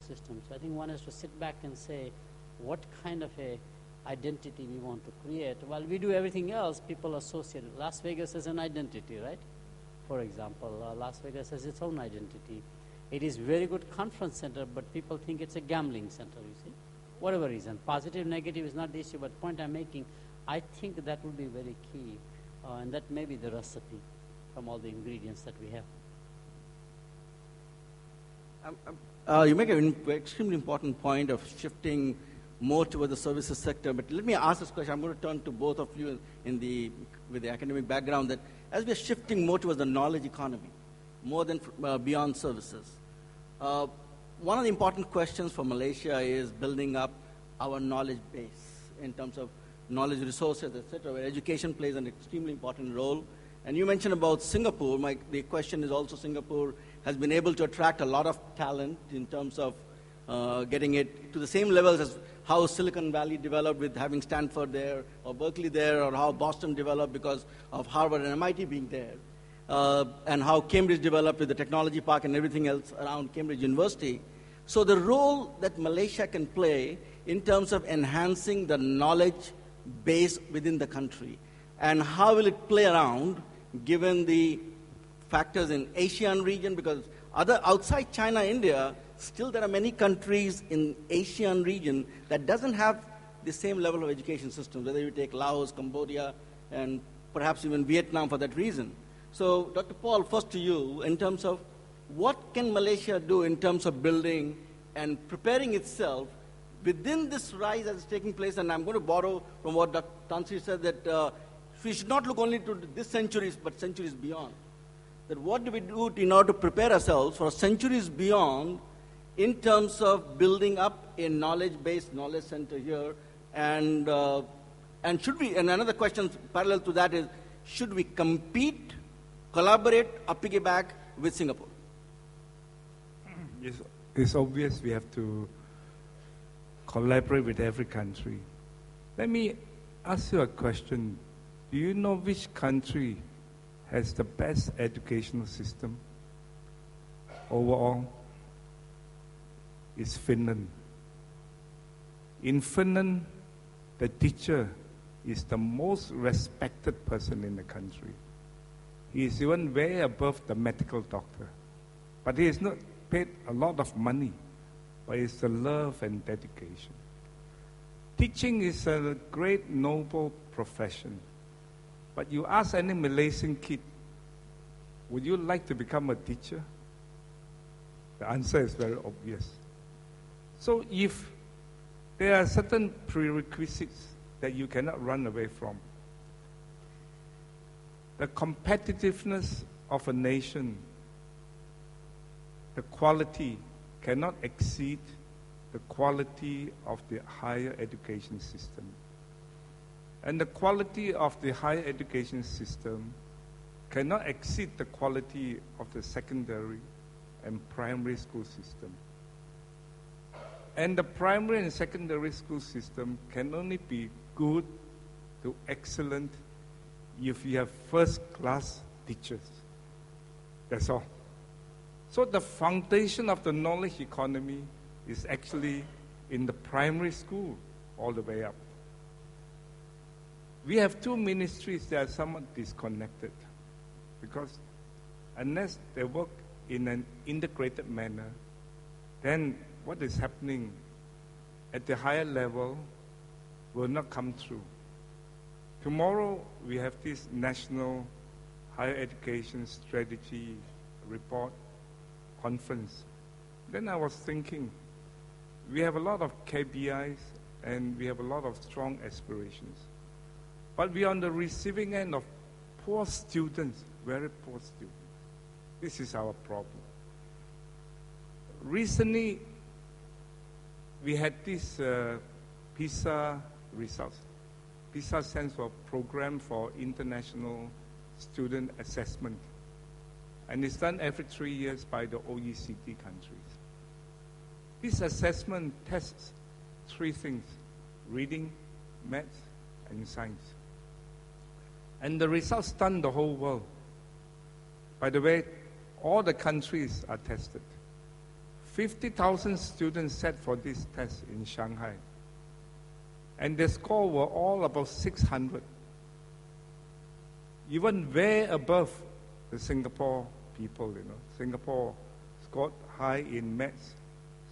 system. So I think one has to sit back and say, what kind of a identity we want to create. While we do everything else, people associate it. Las Vegas has an identity, right? For example, Las Vegas has its own identity. It is very good conference center, but people think it's a gambling center, you see. Whatever reason, positive, negative is not the issue, but point I'm making, I think that will be very key, and that may be the recipe from all the ingredients that we have. You make an extremely important point of shifting more toward the services sector, but let me ask this question. I'm going to turn to both of you with the academic background, that as we're shifting more towards the knowledge economy, more than beyond services, one of the important questions for Malaysia is building up our knowledge base in terms of knowledge resources, etc., where education plays an extremely important role. And you mentioned about Singapore. The question is also Singapore has been able to attract a lot of talent in terms of getting it to the same levels as how Silicon Valley developed with having Stanford there, or Berkeley there, or how Boston developed because of Harvard and MIT being there, and how Cambridge developed with the technology park and everything else around Cambridge University. So the role that Malaysia can play in terms of enhancing the knowledge base within the country, and how will it play around given the factors in ASEAN region, because outside China, India, still there are many countries in ASEAN region that doesn't have the same level of education systems, whether you take Laos, Cambodia, and perhaps even Vietnam for that reason. So, Dr. Paul, first to you, in terms of what can Malaysia do in terms of building and preparing itself within this rise that is taking place, and I'm going to borrow from what Dr. Tansri said, that we should not look only to this century, but centuries beyond. That what do we do in order to prepare ourselves for centuries beyond in terms of building up a knowledge-based knowledge center here, and should we, and another question parallel to that is, should we compete, collaborate, or piggyback with Singapore? It's obvious we have to collaborate with every country. Let me ask you a question. Do you know which country has the best educational system overall? It's Finland. In Finland, the teacher is the most respected person in the country. He is even way above the medical doctor. But he is not paid a lot of money, but it's the love and dedication. Teaching is a great, noble profession. But you ask any Malaysian kid, would you like to become a teacher? The answer is very obvious. So if there are certain prerequisites that you cannot run away from, the competitiveness of a nation, the quality cannot exceed the quality of the higher education system. And the quality of the higher education system cannot exceed the quality of the secondary and primary school system. And the primary and secondary school system can only be good to excellent if you have first-class teachers. That's all. So the foundation of the knowledge economy is actually in the primary school all the way up. We have two ministries that are somewhat disconnected because unless they work in an integrated manner, then what is happening at the higher level will not come true. Tomorrow we have this National Higher Education Strategy Report Conference. Then I was thinking, we have a lot of KPIs and we have a lot of strong aspirations. But we are on the receiving end of poor students, very poor students. This is our problem. Recently, we had this PISA results. PISA stands for Program for International Student Assessment. And it's done every 3 years by the OECD countries. This assessment tests three things: reading, maths, and science. And the results stun the whole world. By the way, all the countries are tested. 50,000 students sat for this test in Shanghai. And their score were all about 600. Even way above the Singapore people, Singapore scored high in maths,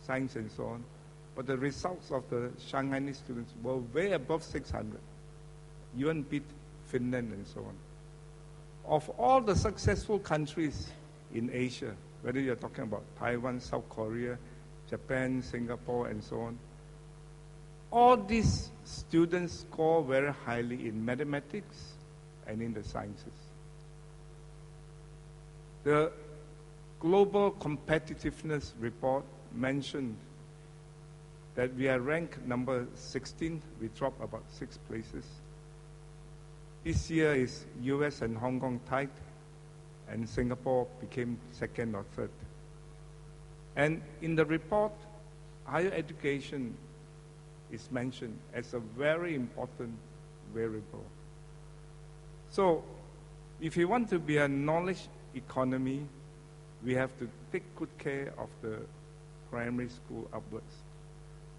science, and so on. But the results of the Shanghainese students were way above 600. Even beat Finland and so on. Of all the successful countries in Asia, whether you're talking about Taiwan, South Korea, Japan, Singapore, and so on, all these students score very highly in mathematics and in the sciences. The Global Competitiveness Report mentioned that we are ranked number 16. We dropped about 6 places. This year is US and Hong Kong tied, and Singapore became 2nd or 3rd. And in the report, higher education is mentioned as a very important variable. So, if you want to be a knowledge economy, we have to take good care of the primary school upwards.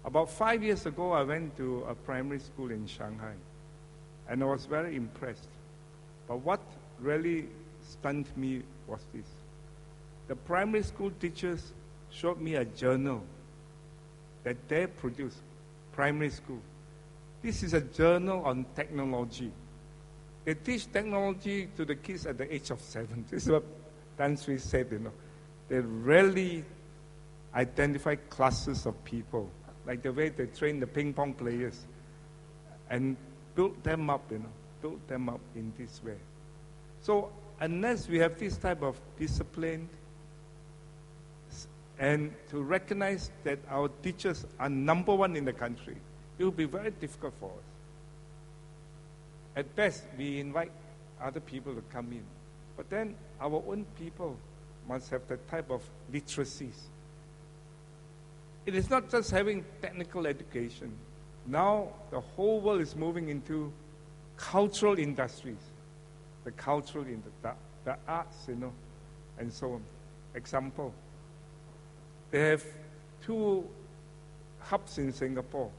About 5 years ago, I went to a primary school in Shanghai, and I was very impressed. But what really stunned me was this. The primary school teachers showed me a journal that they produced, primary school. This is a journal on technology. They teach technology to the kids at the age of 7. This is what Tan Sri said, They really identify classes of people, like the way they train the ping pong players, and build them up, build them up in this way. So unless we have this type of discipline and to recognize that our teachers are number 1 in the country, it will be very difficult for us. At best, we invite other people to come in. But then our own people must have that type of literacies. It is not just having technical education. Now the whole world is moving into cultural industries. The cultural industry, the arts, and so on. Example, they have 2 hubs in Singapore.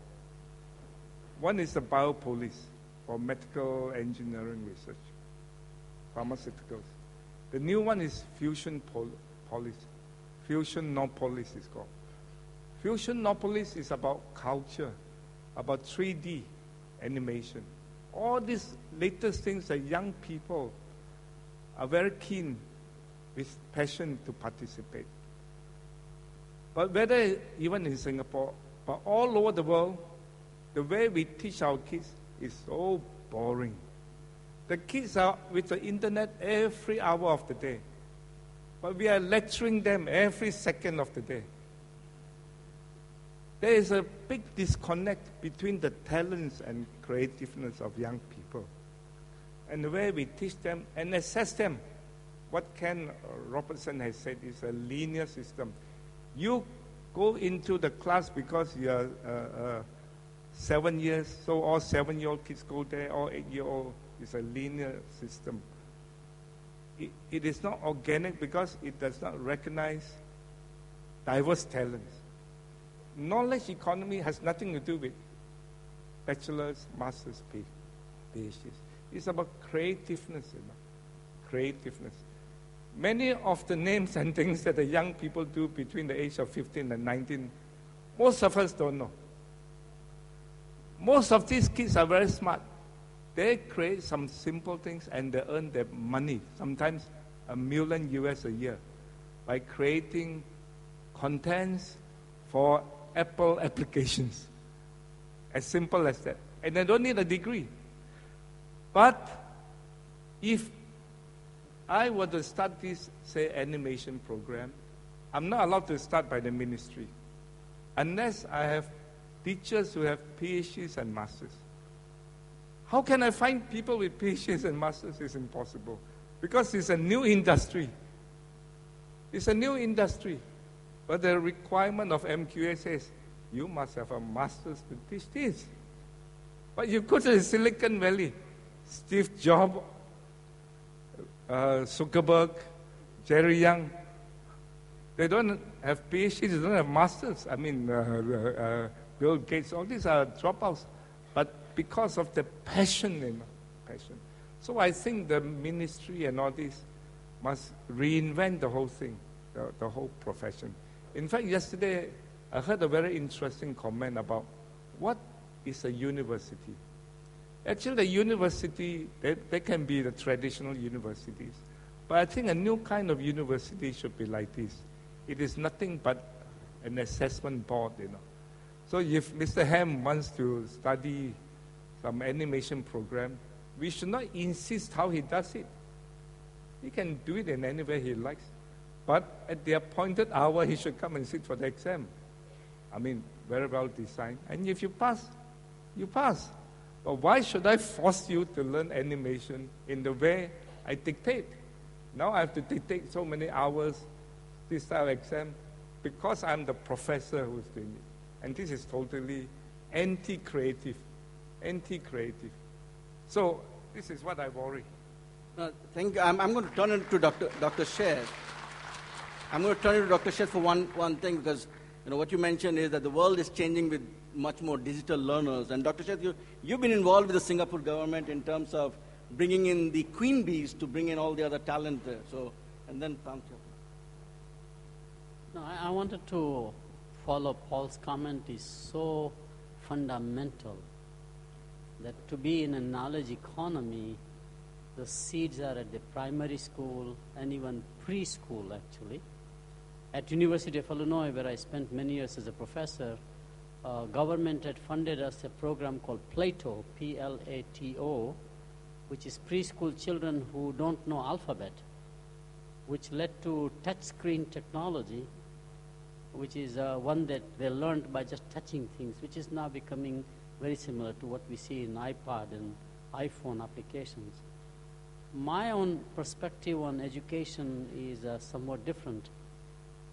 One is the Biopolis for medical engineering research, pharmaceuticals. The new one is Fusionopolis. Fusionopolis is called. Fusionopolis is about culture, about 3D animation. All these latest things that young people are very keen with passion to participate. But whether even in Singapore, but all over the world, the way we teach our kids is so boring. The kids are with the internet every hour of the day. But we are lecturing them every second of the day. There is a big disconnect between the talents and creativeness of young people and the way we teach them and assess them. What Ken Robertson has said is a linear system. You go into the class because you are 7 years, so all 7-year-old kids go there, all 8-year-old. It's a linear system. It is not organic because it does not recognize diverse talents. Knowledge economy has nothing to do with bachelor's, master's, PhDs. It's about creativeness, creativeness. Many of the names and things that the young people do between the age of 15 and 19, most of us don't know. Most of these kids are very smart. They create some simple things and they earn their money, sometimes $1 million a year, by creating contents for Apple applications. As simple as that. And they don't need a degree. But if I were to start this, say, animation program, I'm not allowed to start by the ministry unless I have teachers who have PhDs and masters. How can I find people with PhDs and masters? It's impossible. Because it's a new industry. It's a new industry. But the requirement of MQA says, you must have a master's to teach this. But you go to Silicon Valley, Steve Jobs, Zuckerberg, Jerry Yang, they don't have PhDs, they don't have masters. I mean, Bill Gates, all these are dropouts. But because of the passion, passion. So I think the ministry and all this must reinvent the whole thing, the whole profession. In fact, yesterday I heard a very interesting comment about what is a university. Actually, the university, they can be the traditional universities. But I think a new kind of university should be like this. It is nothing but an assessment board, So if Mr. Ham wants to study some animation program, we should not insist how he does it. He can do it in any way he likes. But at the appointed hour, he should come and sit for the exam. I mean, very well designed. And if you pass, you pass. But why should I force you to learn animation in the way I dictate? Now I have to dictate so many hours, this type of exam, because I'm the professor who's doing it. And this is totally anti-creative. Anti-creative. So this is what I worry. I'm going to turn it to Dr. Sher. I'm going to turn it to Dr. Sher for one thing, because what you mentioned is that the world is changing with much more digital learners. And Dr. Sher, you've been involved with the Singapore government in terms of bringing in the queen bees to bring in all the other talent there. So, and then Pamcha. No, I wanted to follow Paul's comment. Is so fundamental that to be in a knowledge economy, the seeds are at the primary school and even preschool, actually. At University of Illinois, where I spent many years as a professor, government had funded us a program called Plato, P-L-A-T-O, which is preschool children who don't know alphabet, which led to touchscreen technology, which is one that they learned by just touching things, which is now becoming very similar to what we see in iPad and iPhone applications. My own perspective on education is somewhat different.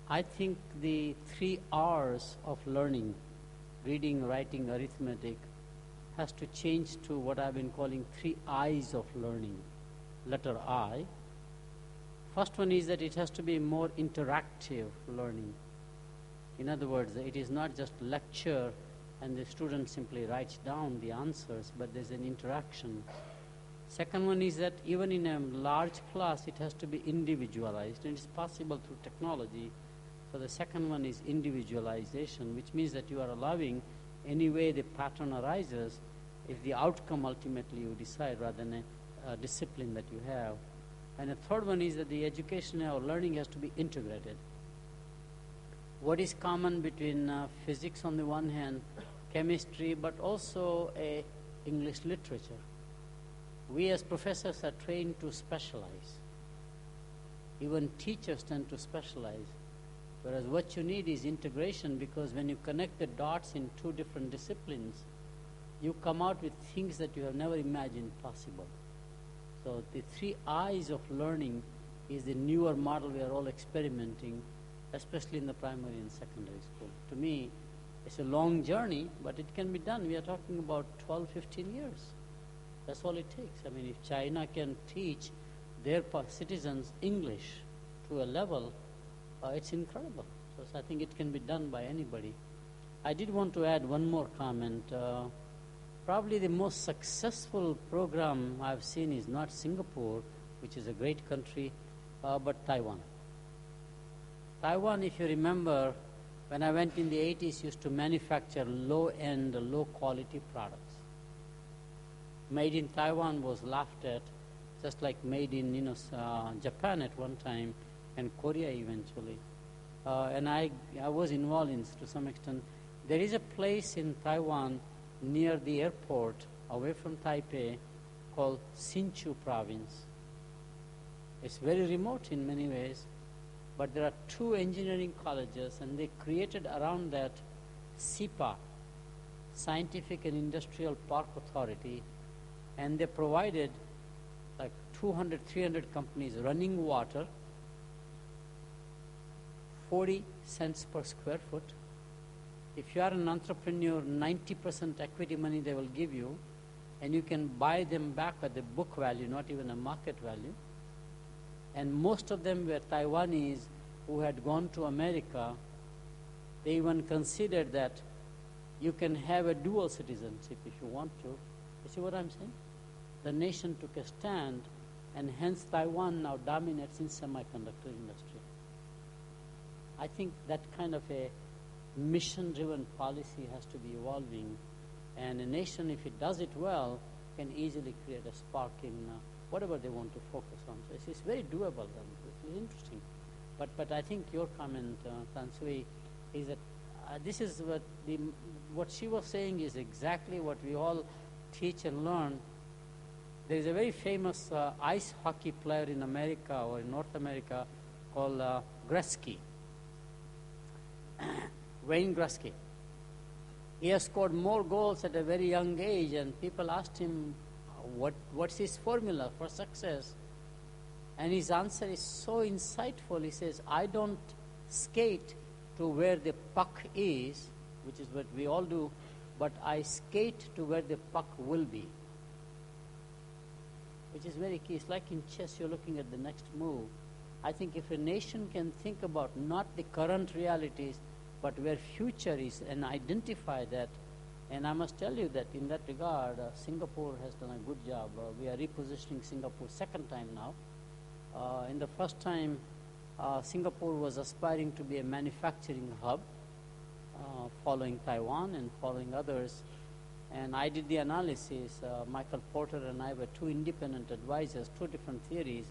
I think the 3 R's of learning, reading, writing, arithmetic, has to change to what I've been calling 3 I's of learning. Letter I. First one is that it has to be more interactive learning. In other words, it is not just lecture and the student simply writes down the answers, but there's an interaction. Second one is that even in a large class, it has to be individualized, and it's possible through technology. So the second one is individualization, which means that you are allowing any way the pattern arises is the outcome ultimately you decide rather than a discipline that you have. And the third one is that the education or learning has to be integrated. What is common between physics on the one hand, chemistry, but also English literature? We as professors are trained to specialize. Even teachers tend to specialize. Whereas what you need is integration, because when you connect the dots in 2 different disciplines, you come out with things that you have never imagined possible. So the 3 I's of learning is the newer model we are all experimenting, especially in the primary and secondary school. To me, it's a long journey, but it can be done. We are talking about 12, 15 years. That's all it takes. I mean, if China can teach their citizens English to a level, it's incredible. So I think it can be done by anybody. I did want to add one more comment. Probably the most successful program I've seen is not Singapore, which is a great country, but Taiwan. Taiwan, if you remember, when I went in the 80s, used to manufacture low-end, low-quality products. Made in Taiwan was laughed at, just like made in Japan at one time, and Korea eventually. And I was involved in, to some extent. There is a place in Taiwan near the airport, away from Taipei, called Hsinchu province. It's very remote in many ways, but there are 2 engineering colleges, and they created around that SIPA, Scientific and Industrial Park Authority, and they provided like 200, 300 companies running water, 40 cents per square foot. If you are an entrepreneur, 90% equity money they will give you, and you can buy them back at the book value, not even a market value. And most of them were Taiwanese who had gone to America, they even considered that you can have a dual citizenship if you want to. You see what I'm saying? The nation took a stand, and hence Taiwan now dominates in semiconductor industry. I think that kind of a mission-driven policy has to be evolving, and a nation, if it does it well, can easily create a spark in whatever they want to focus on. So it's very doable, and it's interesting. But I think your comment, Tan Sui, is that this is what she was saying is exactly what we all teach and learn. There is a very famous ice hockey player in America or in North America called Gretzky, Wayne Gretzky. He has scored more goals at a very young age, and people asked him, what's his formula for success? And his answer is so insightful. He says, I don't skate to where the puck is, which is what we all do, but I skate to where the puck will be, which is very key. It's like in chess, you're looking at the next move. I think if a nation can think about not the current realities, but where future is, and identify that, and I must tell you that in that regard, Singapore has done a good job. We are repositioning Singapore second time now. In the first time, Singapore was aspiring to be a manufacturing hub, following Taiwan and following others. And I did the analysis. Michael Porter and I were two independent advisors, two different theories.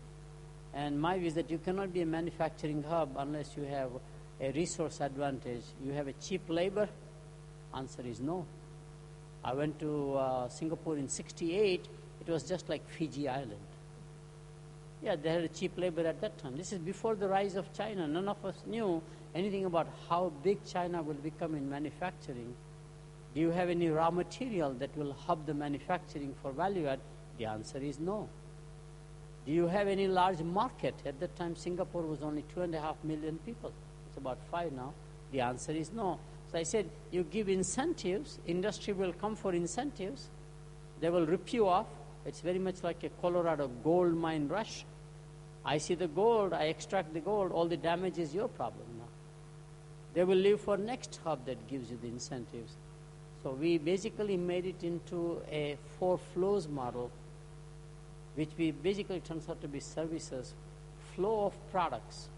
And my view is that you cannot be a manufacturing hub unless you have a resource advantage. You have a cheap labor? Answer is no. I went to Singapore in '68. It was just like Fiji Island. Yeah, they had a cheap labor at that time. This is before the rise of China. None of us knew anything about how big China will become in manufacturing. Do you have any raw material that will hub the manufacturing for value add? The answer is no. Do you have any large market? At that time, Singapore was only 2.5 million people. It's about 5 now. The answer is no. So I said, you give incentives, industry will come for incentives. They will rip you off. It's very much like a Colorado gold mine rush. I see the gold, I extract the gold, all the damage is your problem now. They will leave for next hub that gives you the incentives. So we basically made it into a 4 flows model, which we basically turns out to be services, flow of products.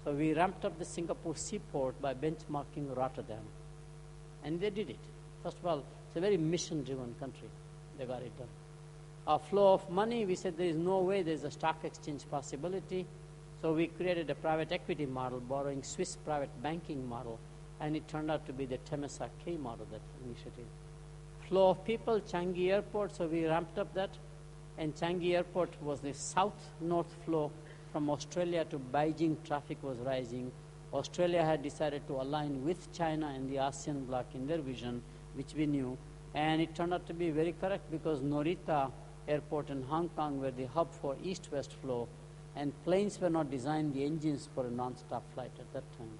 So we ramped up the Singapore seaport by benchmarking Rotterdam. And they did it. First of all, it's a very mission-driven country. They got it done. A flow of money, we said there is no way there's a stock exchange possibility. So we created a private equity model, borrowing Swiss private banking model, and it turned out to be the Temesa K model, that initiative. Flow of people, Changi Airport, so we ramped up that. And Changi Airport was the south-north flow. From Australia to Beijing, traffic was rising. Australia had decided to align with China and the ASEAN bloc in their vision, which we knew. And it turned out to be very correct because Narita Airport in Hong Kong were the hub for east-west flow, and planes were not designed, the engines, for a non-stop flight at that time.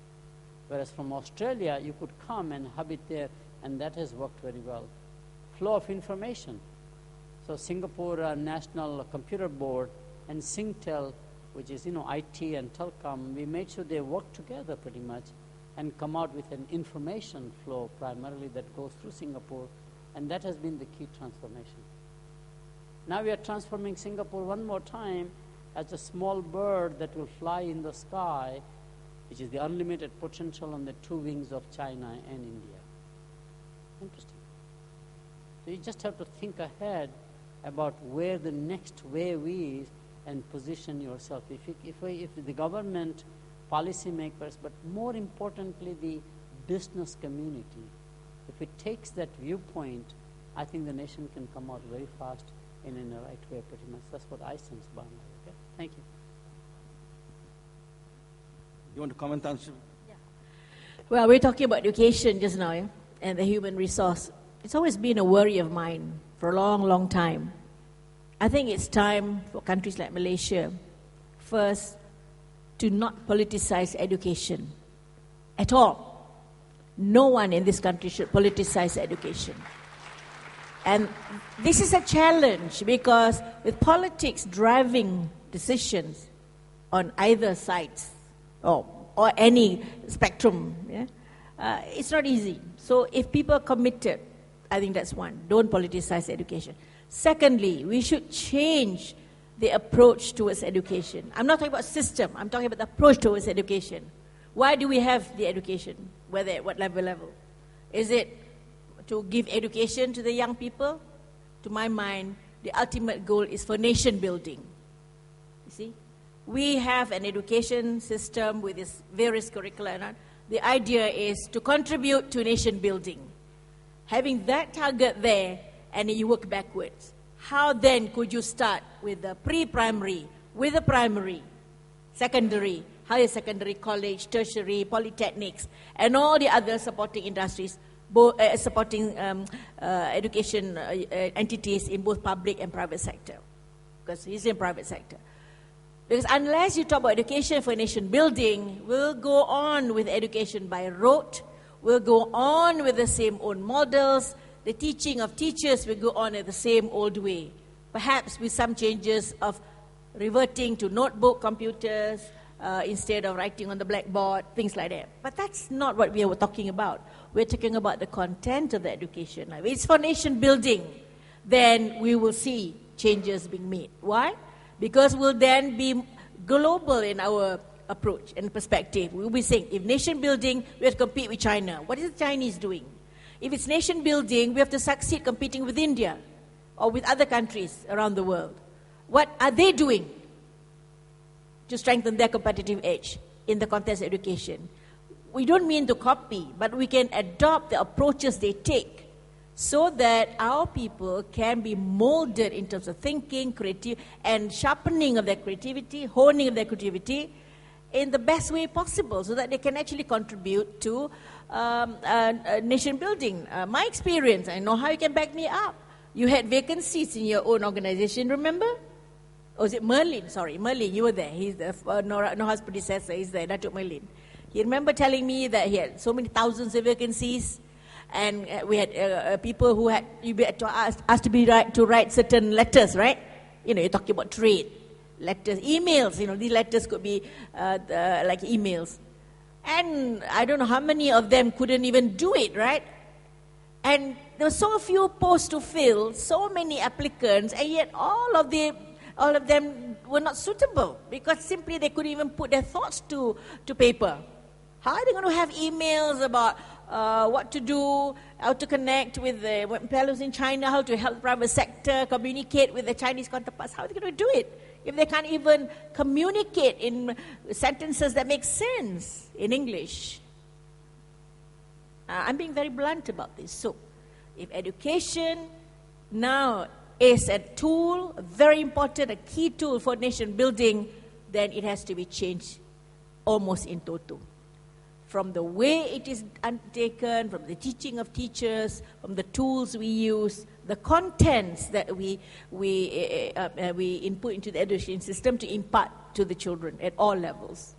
Whereas from Australia, you could come and hub it there, and that has worked very well. Flow of information. So Singapore National Computer Board and Singtel, which is, IT and telecom, we made sure they work together pretty much and come out with an information flow primarily that goes through Singapore, and that has been the key transformation. Now we are transforming Singapore one more time as a small bird that will fly in the sky, which is the unlimited potential on the 2 wings of China and India. Interesting. So you just have to think ahead about where the next wave is and position yourself. If the government, policymakers, but more importantly the business community, if it takes that viewpoint, I think the nation can come out very fast and in the right way pretty much. That's what I sense by now. Okay? Thank you. You want to comment on? Yeah. Well, we're talking about education just now, yeah? And the human resource. It's always been a worry of mine for a long, long time. I think it's time for countries like Malaysia, first, to not politicize education at all. No one in this country should politicize education. And this is a challenge because with politics driving decisions on either sides, or or any spectrum. Yeah? It's not easy. So if people are committed, I think that's one. Don't politicize education. Secondly, we should change the approach towards education. I'm not talking about system. I'm talking about the approach towards education. Why do we have the education? Whether at what level? Is it to give education to the young people? To my mind, the ultimate goal is for nation building. You see? We have an education system with its various curricula. The idea is to contribute to nation building. Having that target there, and then you work backwards. How then could you start with the pre-primary, with the primary, secondary, higher secondary, college, tertiary, polytechnics, and all the other supporting industries, supporting education entities in both public and private sector? Because he's in private sector. Because unless you talk about education for nation building, we'll go on with education by rote, we'll go on with the same old models, the teaching of teachers will go on in the same old way. Perhaps with some changes of reverting to notebook computers instead of writing on the blackboard, things like that. But that's not what we are talking about. We're talking about the content of the education. If it's for nation building, then we will see changes being made. Why? Because we'll then be global in our approach and perspective. We'll be saying, if nation building, we have to compete with China. What is the Chinese doing? If it's nation building, we have to succeed competing with India or with other countries around the world. What are they doing to strengthen their competitive edge in the context of education? We don't mean to copy, but we can adopt the approaches they take so that our people can be molded in terms of thinking, creative, and sharpening of their creativity, honing of their creativity in the best way possible so that they can actually contribute to nation building. My experience, I know how you can back me up. You had vacancies in your own organization, remember? Or was it Merlin? Sorry, Merlin, you were there. He's the Noha's predecessor. He's there, Datuk Merlin. He remember telling me that he had so many thousands of vacancies, and we had people who had asked to write certain letters, right? You know, you're talking about trade. Letters, emails, you know, these letters could be like emails. And I don't know how many of them couldn't even do it, right? And there were so few posts to fill, so many applicants, and yet all of them were not suitable because simply they couldn't even put their thoughts to paper. How are they going to have emails about what to do, how to connect with the fellows in China, how to help the private sector communicate with the Chinese counterparts? How are they going to do it if they can't even communicate in sentences that make sense in English? I'm being very blunt about this. So, if education now is a tool, very important, a key tool for nation building, then it has to be changed almost in toto. From the way it is undertaken, from the teaching of teachers, from the tools we use, the contents that we input into the education system to impart to the children at all levels.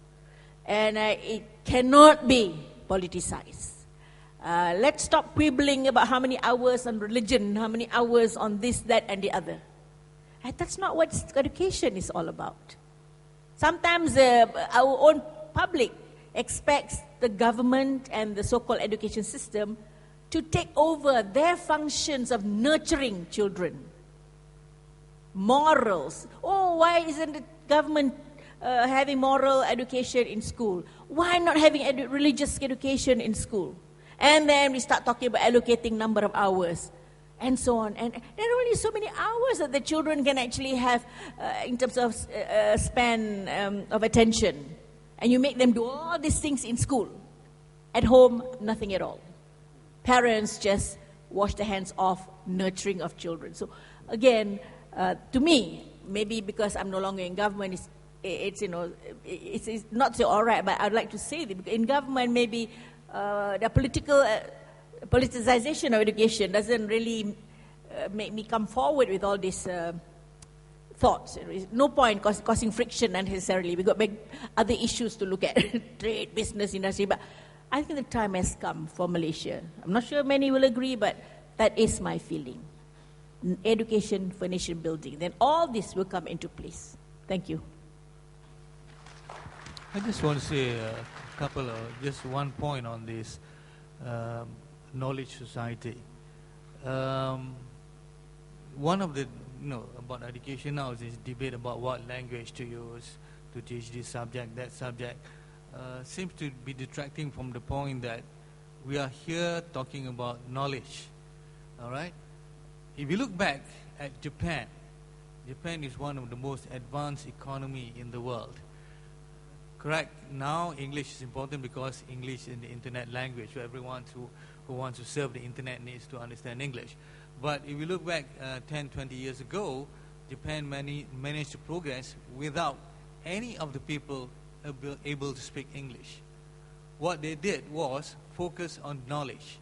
And it cannot be politicized. Let's stop quibbling about how many hours on religion, how many hours on this, that, and the other. And that's not what education is all about. Sometimes our own public expects the government and the so-called education system to take over their functions of nurturing children. Morals. Oh, why isn't the government having moral education in school? Why not having religious education in school? And then we start talking about allocating number of hours and so on. And there are only so many hours that the children can actually have in terms of span of attention. And you make them do all these things in school. At home, nothing at all. Parents just wash their hands off nurturing of children. So again, to me, maybe because I'm no longer in government, it's not so all right, but I'd like to say that in government maybe the politicization of education doesn't really make me come forward with all these thoughts. No point causing friction unnecessarily. We've got other issues to look at, trade, business, industry. But I think the time has come for Malaysia. I'm not sure many will agree, but that is my feeling. Education for nation building. Then all this will come into place. Thank you. I just want to say just one point on this knowledge society. One of the, about education now is this debate about what language to use to teach this subject, that subject. Seems to be detracting from the point that we are here talking about knowledge. All right? If you look back at Japan, Japan is one of the most advanced economy in the world. Correct. Now English is important because English is the internet language. So everyone who wants to serve the internet needs to understand English. But if you look back 10, 20 years ago, Japan managed to progress without any of the people able to speak English. What they did was focus on knowledge.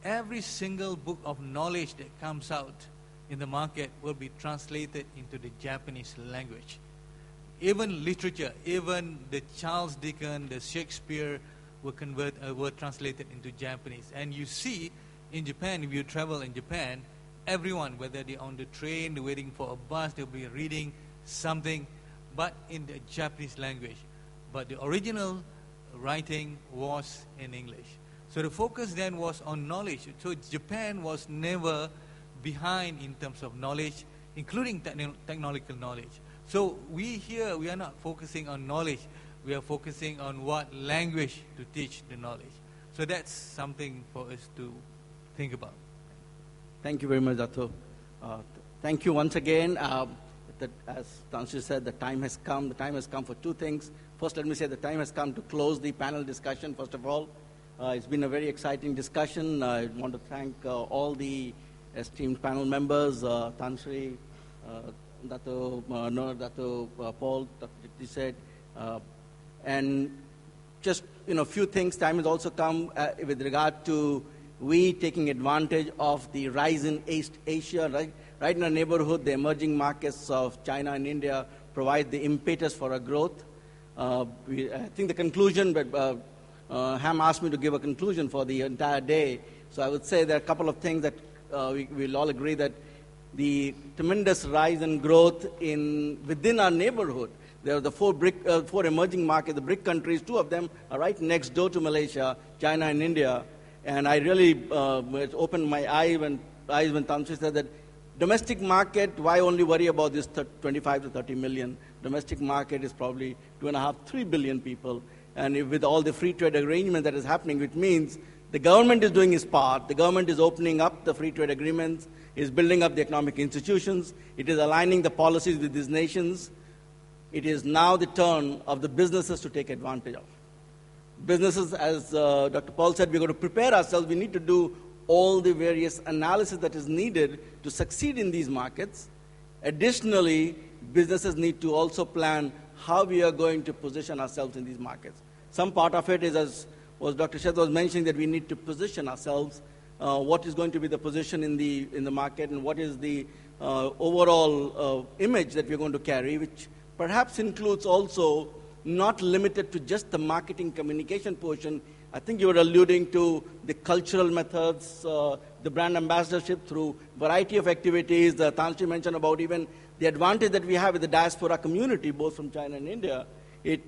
Every single book of knowledge that comes out in the market will be translated into the Japanese language. Even literature, even the Charles Dickens, the Shakespeare were translated into Japanese. And you see in Japan, if you travel in Japan, everyone, whether they're on the train, they're waiting for a bus, they'll be reading something, but in the Japanese language. But the original writing was in English. So the focus then was on knowledge. So Japan was never behind in terms of knowledge, including technological knowledge. So we are not focusing on knowledge. We are focusing on what language to teach the knowledge. So that's something for us to think about. Thank you very much, Dato. Thank you once again. As Tanshu said, the time has come. The time has come for two things. First, let me say the time has come to close the panel discussion, first of all. It's been a very exciting discussion. I want to thank all the esteemed panel members, Tansri, Dato Paul, Dr. Jagdish said, and just a few things. Time has also come with regard to we taking advantage of the rise in East Asia. Right in our neighborhood, the emerging markets of China and India provide the impetus for our growth. I think the conclusion, but Ham asked me to give a conclusion for the entire day. So I would say there are a couple of things that we'll all agree that the tremendous rise in growth within our neighborhood. There are the four emerging markets, the BRIC countries. Two of them are right next door to Malaysia, China and India. And I really it opened my eyes when Tansri said that domestic market, why only worry about this 25 to 30 million? Domestic market is probably 2.5, 3 billion people. And with all the free trade arrangement that is happening, which means the government is doing its part. The government is opening up the free trade agreements, is building up the economic institutions. It is aligning the policies with these nations. It is now the turn of the businesses to take advantage of. Businesses, as Dr. Paul said, we're going to prepare ourselves. We need to do all the various analysis that is needed to succeed in these markets. Additionally, businesses need to also plan how we are going to position ourselves in these markets. Some part of it is, as was Dr. Shet was mentioning, that we need to position ourselves. What is going to be the position in the market, and what is the overall image that we're going to carry, which perhaps includes also not limited to just the marketing communication portion. I think you were alluding to the cultural methods, the brand ambassadorship through variety of activities. Tansri mentioned about even the advantage that we have with the diaspora community, both from China and India. It